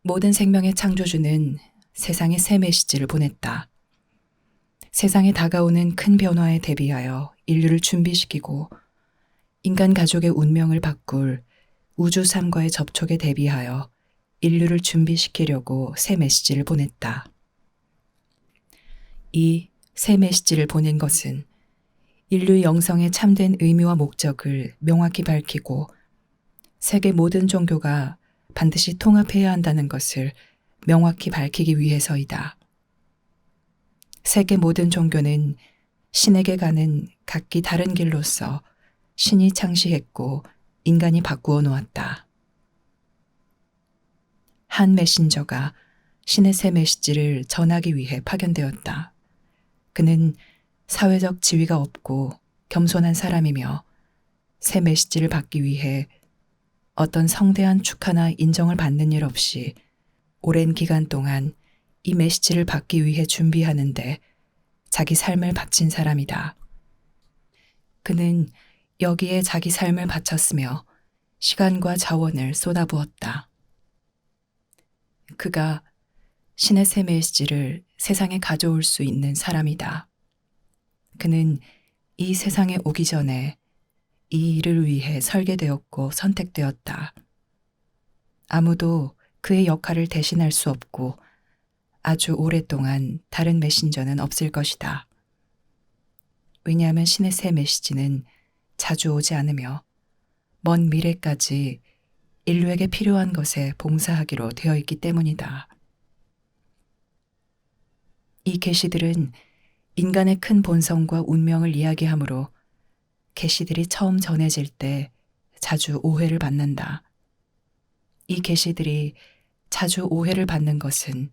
모든 생명의 창조주는 세상에 새 메시지를 보냈다. 세상에 다가오는 큰 변화에 대비하여 인류를 준비시키고 인간 가족의 운명을 바꿀 우주 삶과의 접촉에 대비하여 인류를 준비시키려고 새 메시지를 보냈다. 이 새 메시지를 보낸 것은 인류 영성의 참된 의미와 목적을 명확히 밝히고 세계 모든 종교가 반드시 통합해야 한다는 것을 명확히 밝히기 위해서이다. 세계 모든 종교는 신에게 가는 각기 다른 길로서 신이 창시했고 인간이 바꾸어 놓았다. 한 메신저가 신의 새 메시지를 전하기 위해 파견되었다. 그는 사회적 지위가 없고 겸손한 사람이며 새 메시지를 받기 위해 어떤 성대한 축하나 인정을 받는 일 없이 오랜 기간 동안 이 메시지를 받기 위해 준비하는데 자기 삶을 바친 사람이다. 그는 여기에 자기 삶을 바쳤으며 시간과 자원을 쏟아부었다. 그가 신의 새 메시지를 세상에 가져올 수 있는 사람이다. 그는 이 세상에 오기 전에 이 일을 위해 설계되었고 선택되었다. 아무도 그의 역할을 대신할 수 없고 아주 오랫동안 다른 메신저는 없을 것이다. 왜냐하면 신의 새 메시지는 자주 오지 않으며 먼 미래까지 인류에게 필요한 것에 봉사하기로 되어 있기 때문이다. 이 계시들은 인간의 큰 본성과 운명을 이야기하므로 계시들이 처음 전해질 때 자주 오해를 받는다. 이 계시들이 자주 오해를 받는 것은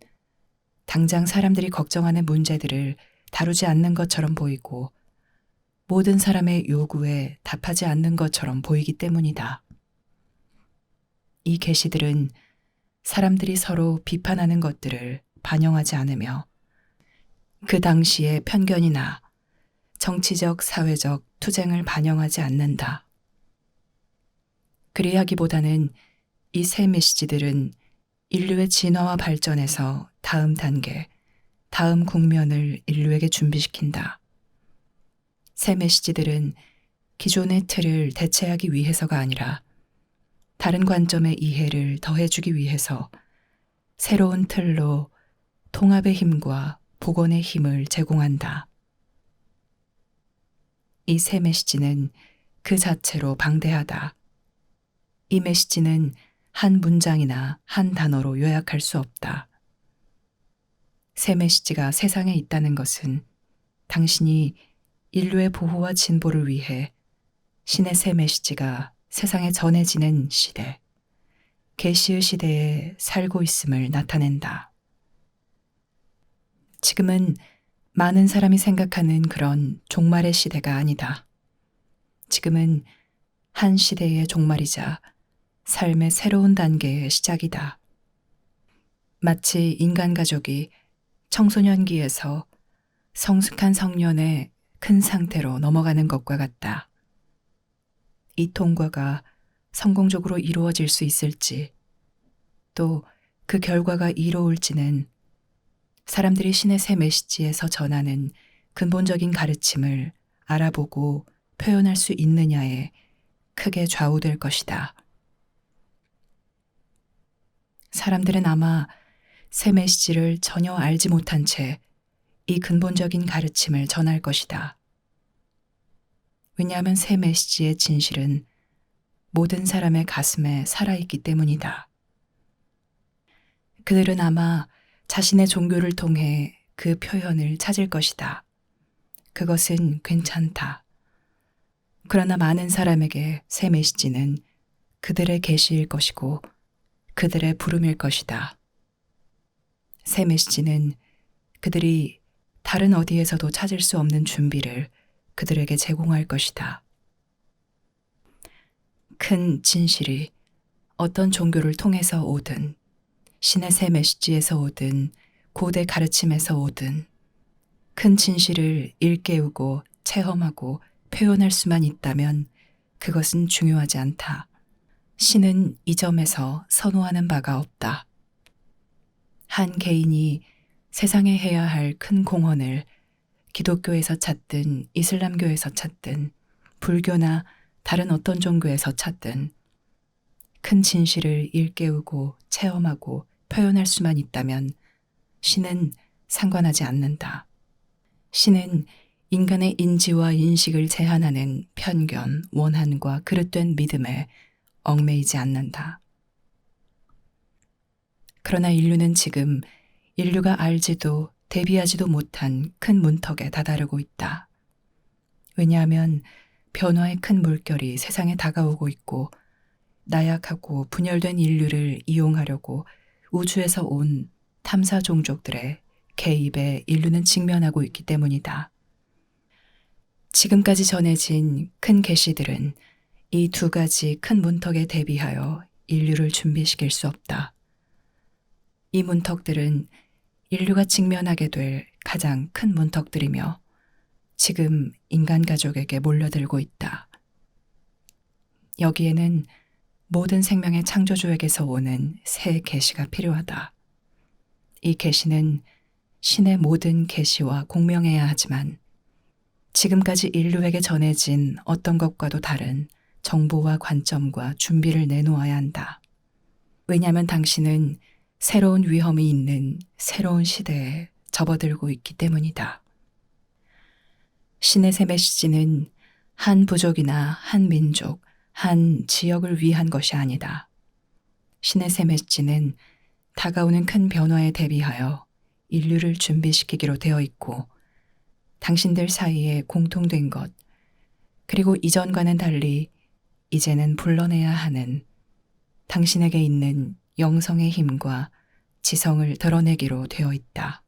당장 사람들이 걱정하는 문제들을 다루지 않는 것처럼 보이고 모든 사람의 요구에 답하지 않는 것처럼 보이기 때문이다. 이 계시들은 사람들이 서로 비판하는 것들을 반영하지 않으며 그 당시의 편견이나 정치적, 사회적 투쟁을 반영하지 않는다. 그리하기보다는 이 새 메시지들은 인류의 진화와 발전에서 다음 단계, 다음 국면을 인류에게 준비시킨다. 새 메시지들은 기존의 틀을 대체하기 위해서가 아니라 다른 관점의 이해를 더해주기 위해서 새로운 틀로 통합의 힘과 복원의 힘을 제공한다. 이 새 메시지는 그 자체로 방대하다. 이 메시지는 한 문장이나 한 단어로 요약할 수 없다. 새 메시지가 세상에 있다는 것은 당신이 인류의 보호와 진보를 위해 신의 새 메시지가 세상에 전해지는 시대, 계시의 시대에 살고 있음을 나타낸다. 지금은 많은 사람이 생각하는 그런 종말의 시대가 아니다. 지금은 한 시대의 종말이자 삶의 새로운 단계의 시작이다. 마치 인간 가족이 청소년기에서 성숙한 성년의 큰 상태로 넘어가는 것과 같다. 이 통과가 성공적으로 이루어질 수 있을지, 또 그 결과가 이로울지는 사람들이 신의 새 메시지에서 전하는 근본적인 가르침을 알아보고 표현할 수 있느냐에 크게 좌우될 것이다. 사람들은 아마 새 메시지를 전혀 알지 못한 채 이 근본적인 가르침을 전할 것이다. 왜냐하면 새 메시지의 진실은 모든 사람의 가슴에 살아있기 때문이다. 그들은 아마 자신의 종교를 통해 그 표현을 찾을 것이다. 그것은 괜찮다. 그러나 많은 사람에게 새 메시지는 그들의 계시일 것이고 그들의 부름일 것이다. 새 메시지는 그들이 다른 어디에서도 찾을 수 없는 준비를 그들에게 제공할 것이다. 큰 진실이 어떤 종교를 통해서 오든 신의 새 메시지에서 오든 고대 가르침에서 오든 큰 진실을 일깨우고 체험하고 표현할 수만 있다면 그것은 중요하지 않다. 신은 이 점에서 선호하는 바가 없다. 한 개인이 세상에 해야 할 큰 공헌을 기독교에서 찾든 이슬람교에서 찾든 불교나 다른 어떤 종교에서 찾든 큰 진실을 일깨우고 체험하고 표현할 수만 있다면 신은 상관하지 않는다. 신은 인간의 인지와 인식을 제한하는 편견, 원한과 그릇된 믿음에 얽매이지 않는다. 그러나 인류는 지금 인류가 알지도 대비하지도 못한 큰 문턱에 다다르고 있다. 왜냐하면 변화의 큰 물결이 세상에 다가오고 있고 나약하고 분열된 인류를 이용하려고 우주에서 온 탐사 종족들의 개입에 인류는 직면하고 있기 때문이다. 지금까지 전해진 큰 계시들은 이 두 가지 큰 문턱에 대비하여 인류를 준비시킬 수 없다. 이 문턱들은 인류가 직면하게 될 가장 큰 문턱들이며 지금 인간 가족에게 몰려들고 있다. 여기에는 모든 생명의 창조주에게서 오는 새 계시가 필요하다. 이 계시는 신의 모든 계시와 공명해야 하지만 지금까지 인류에게 전해진 어떤 것과도 다른 정보와 관점과 준비를 내놓아야 한다. 왜냐하면 당신은 새로운 위험이 있는 새로운 시대에 접어들고 있기 때문이다. 신의 새 메시지는 한 부족이나 한 민족, 한 지역을 위한 것이 아니다. 신의 새 메시지는 다가오는 큰 변화에 대비하여 인류를 준비시키기로 되어 있고 당신들 사이에 공통된 것, 그리고 이전과는 달리 이제는 불러내야 하는 당신에게 있는 영성의 힘과 지성을 드러내기로 되어 있다.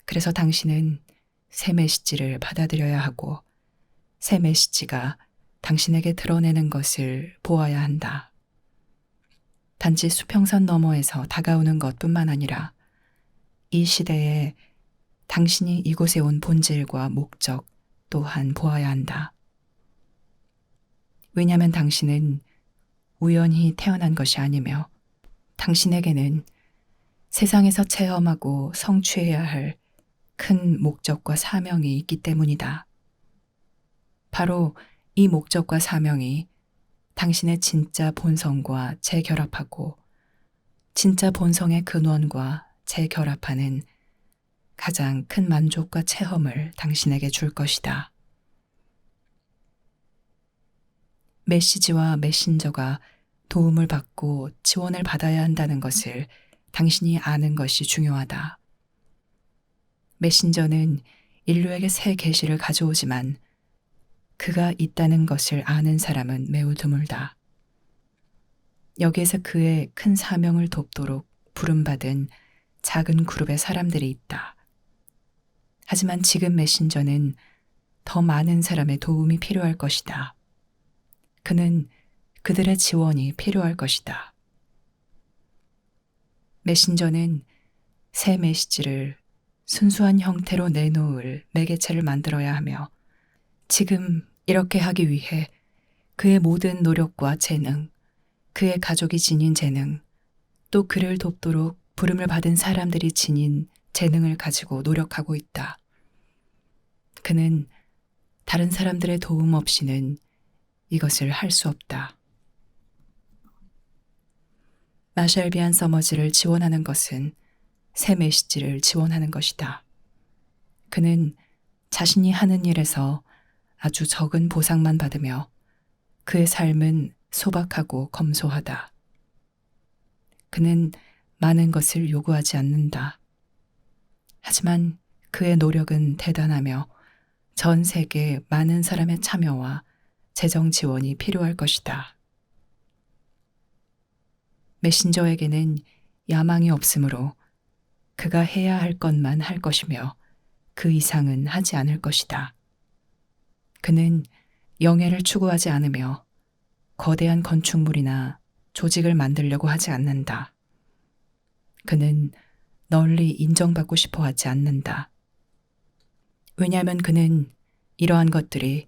그래서 당신은 새 메시지를 받아들여야 하고 새 메시지가 당신에게 드러내는 것을 보아야 한다. 단지 수평선 너머에서 다가오는 것뿐만 아니라 이 시대에 당신이 이곳에 온 본질과 목적 또한 보아야 한다. 왜냐하면 당신은 우연히 태어난 것이 아니며 당신에게는 세상에서 체험하고 성취해야 할 큰 목적과 사명이 있기 때문이다. 바로 이 목적과 사명이 당신의 진짜 본성과 재결합하고 진짜 본성의 근원과 재결합하는 가장 큰 만족과 체험을 당신에게 줄 것이다. 메시지와 메신저가 도움을 받고 지원을 받아야 한다는 것을 당신이 아는 것이 중요하다. 메신저는 인류에게 새 계시를 가져오지만 그가 있다는 것을 아는 사람은 매우 드물다. 여기에서 그의 큰 사명을 돕도록 부름받은 작은 그룹의 사람들이 있다. 하지만 지금 메신저는 더 많은 사람의 도움이 필요할 것이다. 그는 그들의 지원이 필요할 것이다. 메신저는 새 메시지를 순수한 형태로 내놓을 매개체를 만들어야 하며 지금 이렇게 하기 위해 그의 모든 노력과 재능, 그의 가족이 지닌 재능, 또 그를 돕도록 부름을 받은 사람들이 지닌 재능을 가지고 노력하고 있다. 그는 다른 사람들의 도움 없이는 이것을 할 수 없다. 마샬비안 서머즈를 지원하는 것은 새 메시지를 지원하는 것이다. 그는 자신이 하는 일에서 아주 적은 보상만 받으며 그의 삶은 소박하고 검소하다. 그는 많은 것을 요구하지 않는다. 하지만 그의 노력은 대단하며 전 세계 많은 사람의 참여와 재정 지원이 필요할 것이다. 메신저에게는 야망이 없으므로 그가 해야 할 것만 할 것이며 그 이상은 하지 않을 것이다. 그는 영예를 추구하지 않으며 거대한 건축물이나 조직을 만들려고 하지 않는다. 그는 널리 인정받고 싶어 하지 않는다. 왜냐하면 그는 이러한 것들이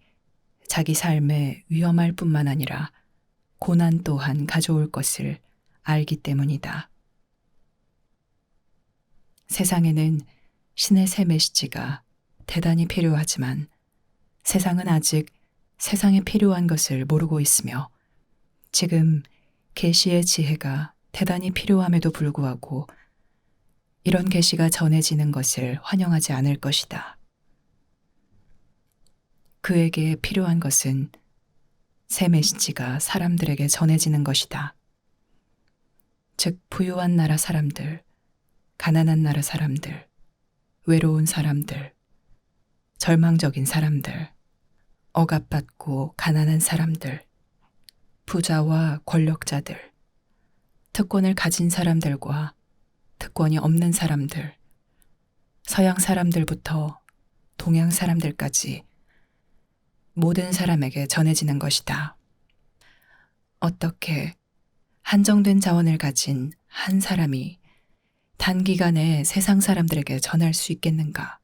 자기 삶에 위험할 뿐만 아니라 고난 또한 가져올 것을 알기 때문이다. 세상에는 신의 새 메시지가 대단히 필요하지만 세상은 아직 세상에 필요한 것을 모르고 있으며 지금 계시의 지혜가 대단히 필요함에도 불구하고 이런 계시가 전해지는 것을 환영하지 않을 것이다. 그에게 필요한 것은 새 메시지가 사람들에게 전해지는 것이다. 즉 부유한 나라 사람들, 가난한 나라 사람들, 외로운 사람들, 절망적인 사람들, 억압받고 가난한 사람들, 부자와 권력자들, 특권을 가진 사람들과 특권이 없는 사람들, 서양 사람들부터 동양 사람들까지 모든 사람에게 전해지는 것이다. 어떻게 한정된 자원을 가진 한 사람이 단기간에 세상 사람들에게 전할 수 있겠는가?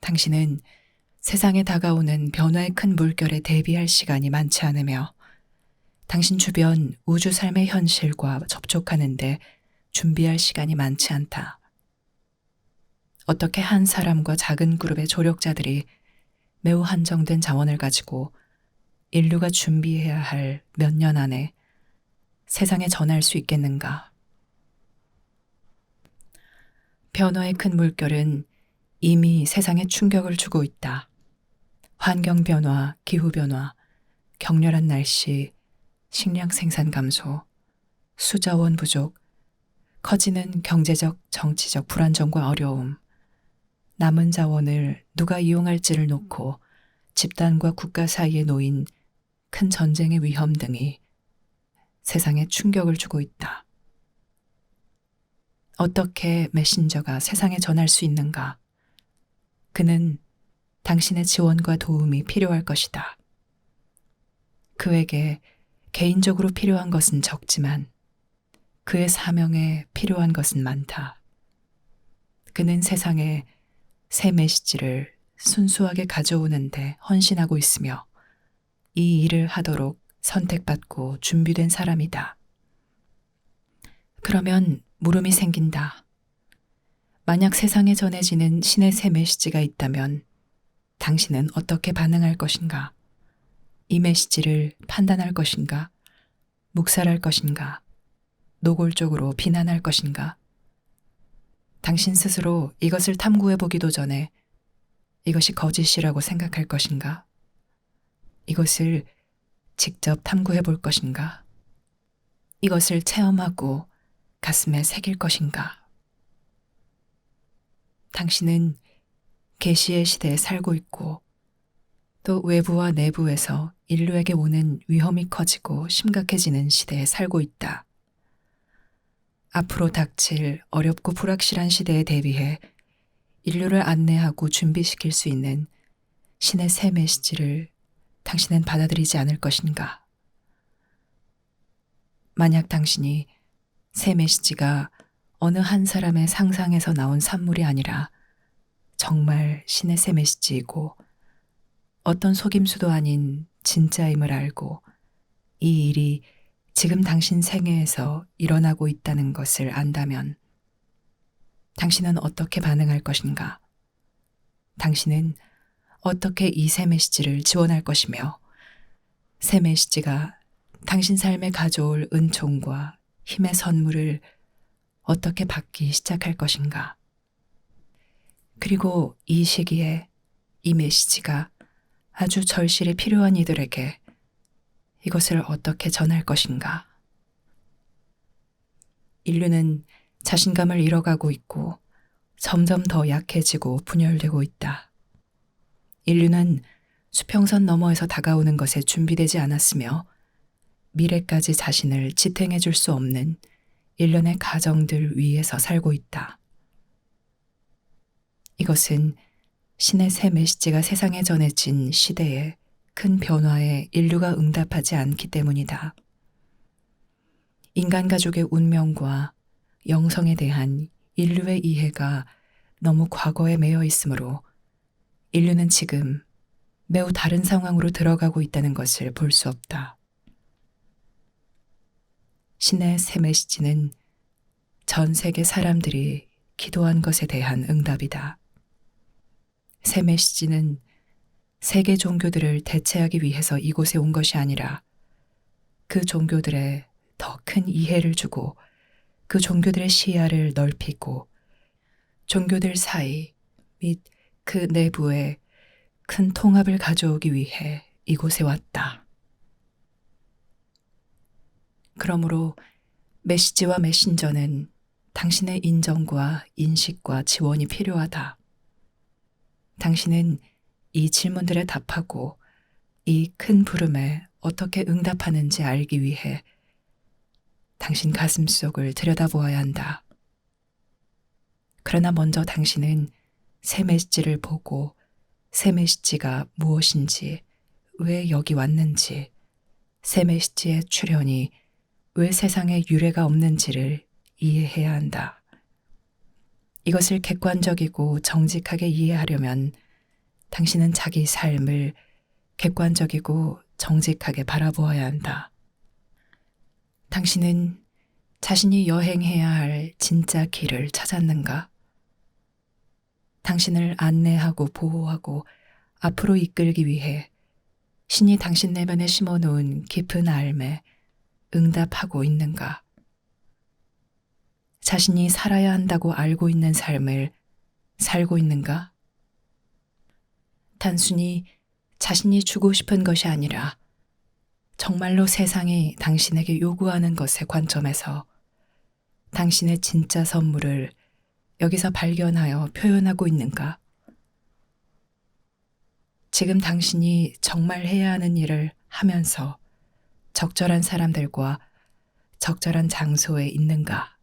당신은 세상에 다가오는 변화의 큰 물결에 대비할 시간이 많지 않으며 당신 주변 우주 삶의 현실과 접촉하는데 준비할 시간이 많지 않다. 어떻게 한 사람과 작은 그룹의 조력자들이 매우 한정된 자원을 가지고 인류가 준비해야 할 몇 년 안에 세상에 전할 수 있겠는가? 변화의 큰 물결은 이미 세상에 충격을 주고 있다. 환경 변화, 기후 변화, 격렬한 날씨, 식량 생산 감소, 수자원 부족, 커지는 경제적, 정치적 불안정과 어려움, 남은 자원을 누가 이용할지를 놓고 집단과 국가 사이에 놓인 큰 전쟁의 위험 등이 세상에 충격을 주고 있다. 어떻게 메신저가 세상에 전할 수 있는가? 그는 당신의 지원과 도움이 필요할 것이다. 그에게 개인적으로 필요한 것은 적지만 그의 사명에 필요한 것은 많다. 그는 세상에 새 메시지를 순수하게 가져오는데 헌신하고 있으며 이 일을 하도록 선택받고 준비된 사람이다. 그러면 물음이 생긴다. 만약 세상에 전해지는 신의 새 메시지가 있다면 당신은 어떻게 반응할 것인가? 이 메시지를 판단할 것인가? 묵살할 것인가? 노골적으로 비난할 것인가? 당신 스스로 이것을 탐구해 보기도 전에 이것이 거짓이라고 생각할 것인가? 이것을 직접 탐구해 볼 것인가? 이것을 체험하고 가슴에 새길 것인가? 당신은 계시의 시대에 살고 있고 또 외부와 내부에서 인류에게 오는 위험이 커지고 심각해지는 시대에 살고 있다. 앞으로 닥칠 어렵고 불확실한 시대에 대비해 인류를 안내하고 준비시킬 수 있는 신의 새 메시지를 당신은 받아들이지 않을 것인가? 만약 당신이 새 메시지가 어느 한 사람의 상상에서 나온 산물이 아니라 정말 신의 새 메시지이고 어떤 속임수도 아닌 진짜임을 알고 이 일이 지금 당신 생애에서 일어나고 있다는 것을 안다면 당신은 어떻게 반응할 것인가? 당신은 어떻게 이 새 메시지를 지원할 것이며 새 메시지가 당신 삶에 가져올 은총과 힘의 선물을 어떻게 받기 시작할 것인가? 그리고 이 시기에 이 메시지가 아주 절실히 필요한 이들에게 이것을 어떻게 전할 것인가? 인류는 자신감을 잃어가고 있고 점점 더 약해지고 분열되고 있다. 인류는 수평선 너머에서 다가오는 것에 준비되지 않았으며 미래까지 자신을 지탱해 줄 수 없는 일련의 가정들 위에서 살고 있다. 이것은 신의 새 메시지가 세상에 전해진 시대의 큰 변화에 인류가 응답하지 않기 때문이다. 인간 가족의 운명과 영성에 대한 인류의 이해가 너무 과거에 매여 있으므로 인류는 지금 매우 다른 상황으로 들어가고 있다는 것을 볼 수 없다. 신의 새 메시지는 전 세계 사람들이 기도한 것에 대한 응답이다. 새 메시지는 세계 종교들을 대체하기 위해서 이곳에 온 것이 아니라 그 종교들에 더 큰 이해를 주고 그 종교들의 시야를 넓히고 종교들 사이 및 그 내부에 큰 통합을 가져오기 위해 이곳에 왔다. 그러므로 메시지와 메신저는 당신의 인정과 인식과 지원이 필요하다. 당신은 이 질문들에 답하고 이 큰 부름에 어떻게 응답하는지 알기 위해 당신 가슴 속을 들여다보아야 한다. 그러나 먼저 당신은 새 메시지를 보고 새 메시지가 무엇인지, 왜 여기 왔는지, 새 메시지의 출현이 왜 세상에 유례가 없는지를 이해해야 한다. 이것을 객관적이고 정직하게 이해하려면 당신은 자기 삶을 객관적이고 정직하게 바라보아야 한다. 당신은 자신이 여행해야 할 진짜 길을 찾았는가? 당신을 안내하고 보호하고 앞으로 이끌기 위해 신이 당신 내면에 심어놓은 깊은 알매 응답하고 있는가? 자신이 살아야 한다고 알고 있는 삶을 살고 있는가? 단순히 자신이 주고 싶은 것이 아니라 정말로 세상이 당신에게 요구하는 것의 관점에서 당신의 진짜 선물을 여기서 발견하여 표현하고 있는가? 지금 당신이 정말 해야 하는 일을 하면서 적절한 사람들과 적절한 장소에 있는가?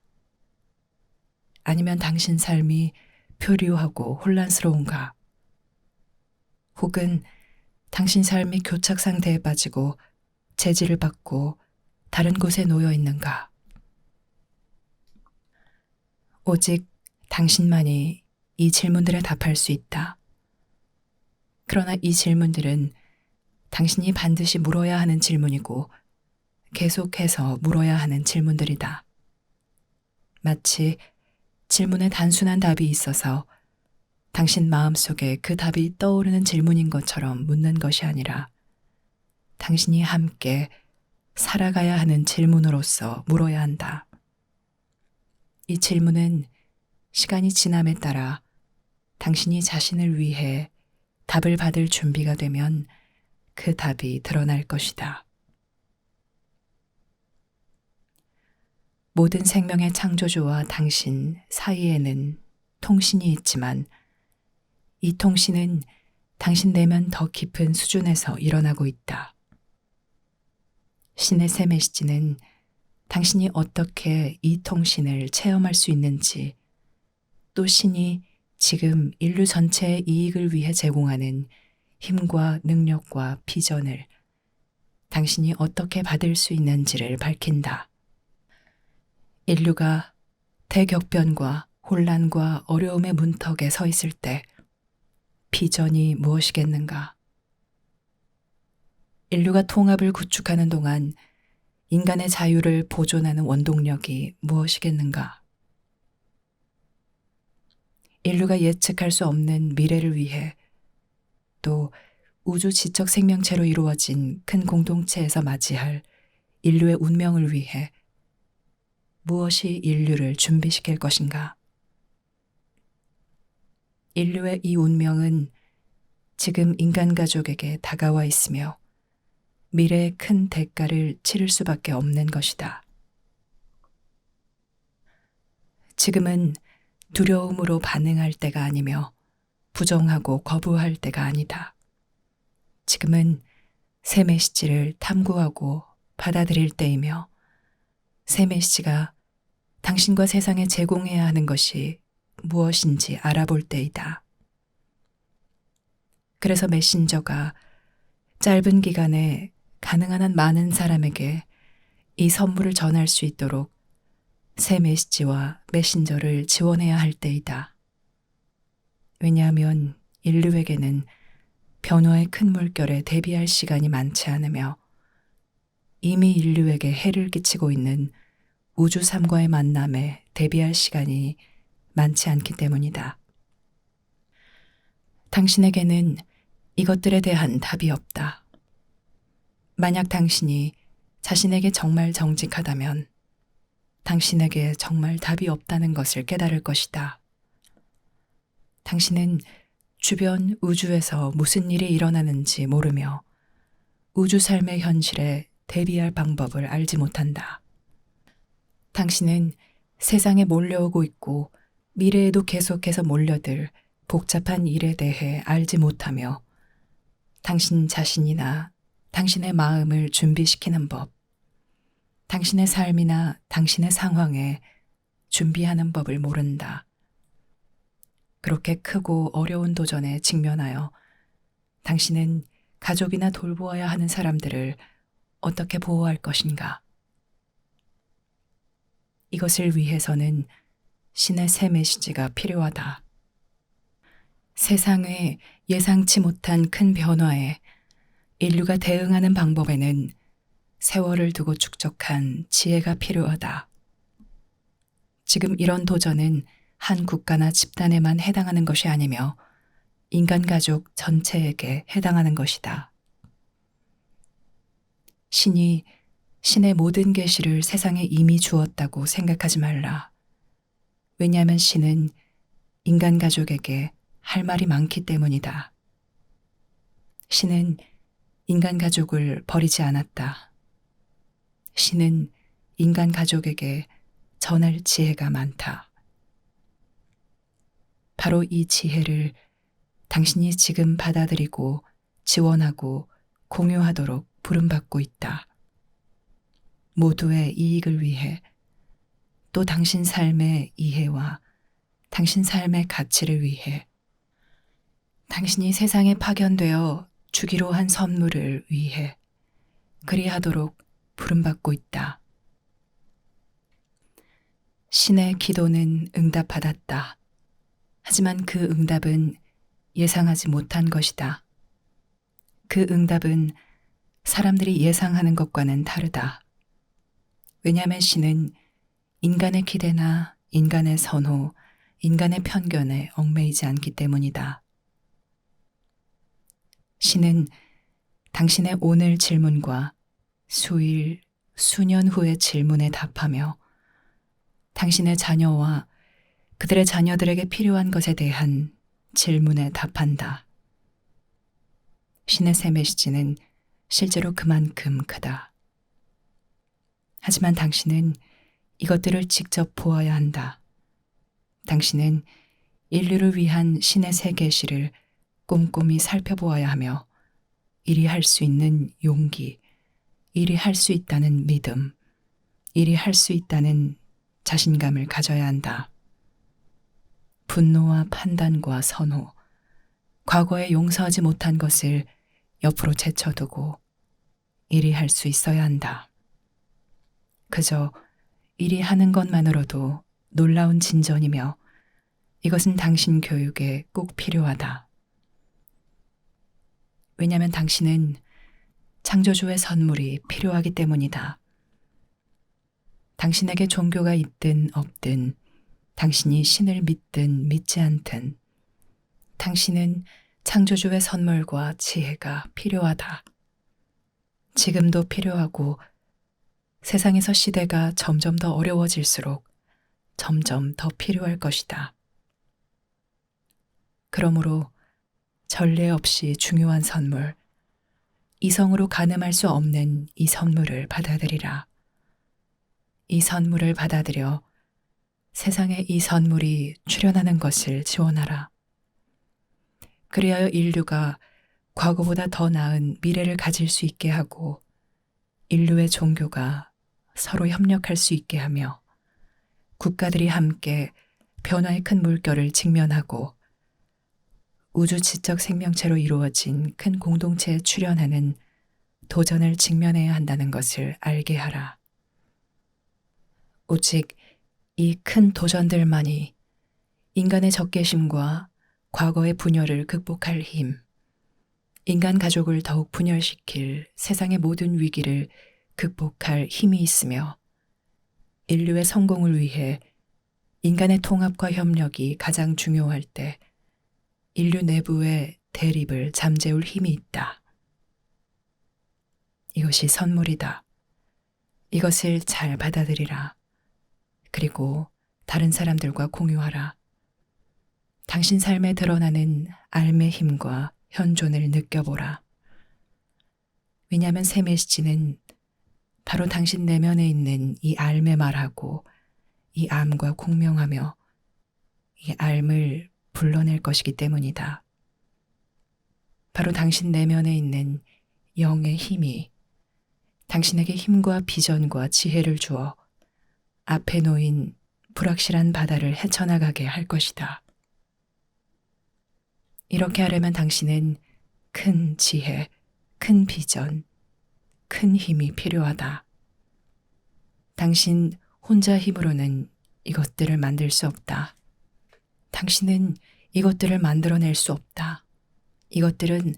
아니면 당신 삶이 표류하고 혼란스러운가? 혹은 당신 삶이 교착 상태에 빠지고 제지를 받고 다른 곳에 놓여 있는가? 오직 당신만이 이 질문들에 답할 수 있다. 그러나 이 질문들은 당신이 반드시 물어야 하는 질문이고 계속해서 물어야 하는 질문들이다. 마치 질문에 단순한 답이 있어서 당신 마음속에 그 답이 떠오르는 질문인 것처럼 묻는 것이 아니라 당신이 함께 살아가야 하는 질문으로서 물어야 한다. 이 질문은 시간이 지남에 따라 당신이 자신을 위해 답을 받을 준비가 되면 그 답이 드러날 것이다. 모든 생명의 창조주와 당신 사이에는 통신이 있지만 이 통신은 당신 내면 더 깊은 수준에서 일어나고 있다. 신의 새 메시지는 당신이 어떻게 이 통신을 체험할 수 있는지, 또 신이 지금 인류 전체의 이익을 위해 제공하는 힘과 능력과 비전을 당신이 어떻게 받을 수 있는지를 밝힌다. 인류가 대격변과 혼란과 어려움의 문턱에 서 있을 때 비전이 무엇이겠는가? 인류가 통합을 구축하는 동안 인간의 자유를 보존하는 원동력이 무엇이겠는가? 인류가 예측할 수 없는 미래를 위해 또 우주 지적 생명체로 이루어진 큰 공동체에서 맞이할 인류의 운명을 위해 무엇이 인류를 준비시킬 것인가? 인류의 이 운명은 지금 인간 가족에게 다가와 있으며 미래의 큰 대가를 치를 수밖에 없는 것이다. 지금은 두려움으로 반응할 때가 아니며 부정하고 거부할 때가 아니다. 지금은 새 메시지를 탐구하고 받아들일 때이며 새 메시지가 당신과 세상에 제공해야 하는 것이 무엇인지 알아볼 때이다. 그래서 메신저가 짧은 기간에 가능한 한 많은 사람에게 이 선물을 전할 수 있도록 새 메시지와 메신저를 지원해야 할 때이다. 왜냐하면 인류에게는 변화의 큰 물결에 대비할 시간이 많지 않으며 이미 인류에게 해를 끼치고 있는 우주 삶과의 만남에 대비할 시간이 많지 않기 때문이다. 당신에게는 이것들에 대한 답이 없다. 만약 당신이 자신에게 정말 정직하다면 당신에게 정말 답이 없다는 것을 깨달을 것이다. 당신은 주변 우주에서 무슨 일이 일어나는지 모르며 우주 삶의 현실에 대비할 방법을 알지 못한다. 당신은 세상에 몰려오고 있고 미래에도 계속해서 몰려들 복잡한 일에 대해 알지 못하며 당신 자신이나 당신의 마음을 준비시키는 법, 당신의 삶이나 당신의 상황에 준비하는 법을 모른다. 그렇게 크고 어려운 도전에 직면하여 당신은 가족이나 돌보아야 하는 사람들을 어떻게 보호할 것인가? 이것을 위해서는 신의 새 메시지가 필요하다. 세상의 예상치 못한 큰 변화에 인류가 대응하는 방법에는 세월을 두고 축적한 지혜가 필요하다. 지금 이런 도전은 한 국가나 집단에만 해당하는 것이 아니며 인간 가족 전체에게 해당하는 것이다. 신이 신의 모든 계시를 세상에 이미 주었다고 생각하지 말라. 왜냐하면 신은 인간 가족에게 할 말이 많기 때문이다. 신은 인간 가족을 버리지 않았다. 신은 인간 가족에게 전할 지혜가 많다. 바로 이 지혜를 당신이 지금 받아들이고 지원하고 공유하도록 부름받고 있다. 모두의 이익을 위해 또 당신 삶의 이해와 당신 삶의 가치를 위해 당신이 세상에 파견되어 주기로 한 선물을 위해 그리하도록 부름받고 있다. 신의 기도는 응답받았다. 하지만 그 응답은 예상하지 못한 것이다. 그 응답은 사람들이 예상하는 것과는 다르다. 왜냐하면 신은 인간의 기대나 인간의 선호, 인간의 편견에 얽매이지 않기 때문이다. 신은 당신의 오늘 질문과 수일, 수년 후의 질문에 답하며 당신의 자녀와 그들의 자녀들에게 필요한 것에 대한 질문에 답한다. 신의 새 메시지는 실제로 그만큼 크다. 하지만 당신은 이것들을 직접 보아야 한다. 당신은 인류를 위한 신의 새 계시를 꼼꼼히 살펴보아야 하며 이리 할 수 있는 용기, 이리 할 수 있다는 믿음, 이리 할 수 있다는 자신감을 가져야 한다. 분노와 판단과 선호, 과거에 용서하지 못한 것을 옆으로 제쳐두고 이리 할 수 있어야 한다. 그저 이리 하는 것만으로도 놀라운 진전이며 이것은 당신 교육에 꼭 필요하다. 왜냐하면 당신은 창조주의 선물이 필요하기 때문이다. 당신에게 종교가 있든 없든, 당신이 신을 믿든 믿지 않든, 당신은 창조주의 선물과 지혜가 필요하다. 지금도 필요하고 세상에서 시대가 점점 더 어려워질수록 점점 더 필요할 것이다. 그러므로 전례 없이 중요한 선물, 이성으로 가늠할 수 없는 이 선물을 받아들이라. 이 선물을 받아들여 세상에 이 선물이 출현하는 것을 지원하라. 그리하여 인류가 과거보다 더 나은 미래를 가질 수 있게 하고 인류의 종교가 서로 협력할 수 있게 하며 국가들이 함께 변화의 큰 물결을 직면하고 우주 지적 생명체로 이루어진 큰 공동체에 출현하는 도전을 직면해야 한다는 것을 알게 하라. 오직 이 큰 도전들만이 인간의 적개심과 과거의 분열을 극복할 힘, 인간 가족을 더욱 분열시킬 세상의 모든 위기를 극복할 힘이 있으며 인류의 성공을 위해 인간의 통합과 협력이 가장 중요할 때 인류 내부의 대립을 잠재울 힘이 있다. 이것이 선물이다. 이것을 잘 받아들이라. 그리고 다른 사람들과 공유하라. 당신 삶에 드러나는 삶의 힘과 현존을 느껴보라. 왜냐하면 새 메시지는 바로 당신 내면에 있는 이 삶에 말하고 이 암과 공명하며 이 삶을 불러낼 것이기 때문이다. 바로 당신 내면에 있는 영의 힘이 당신에게 힘과 비전과 지혜를 주어 앞에 놓인 불확실한 바다를 헤쳐나가게 할 것이다. 이렇게 하려면 당신은 큰 지혜, 큰 비전, 큰 힘이 필요하다. 당신 혼자 힘으로는 이것들을 만들 수 없다. 당신은 이것들을 만들어낼 수 없다. 이것들은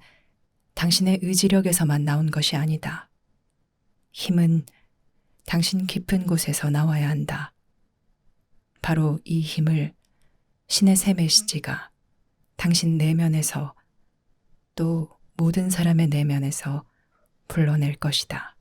당신의 의지력에서만 나온 것이 아니다. 힘은 당신 깊은 곳에서 나와야 한다. 바로 이 힘을 신의 새 메시지가 당신 내면에서 또 모든 사람의 내면에서 불러낼 것이다.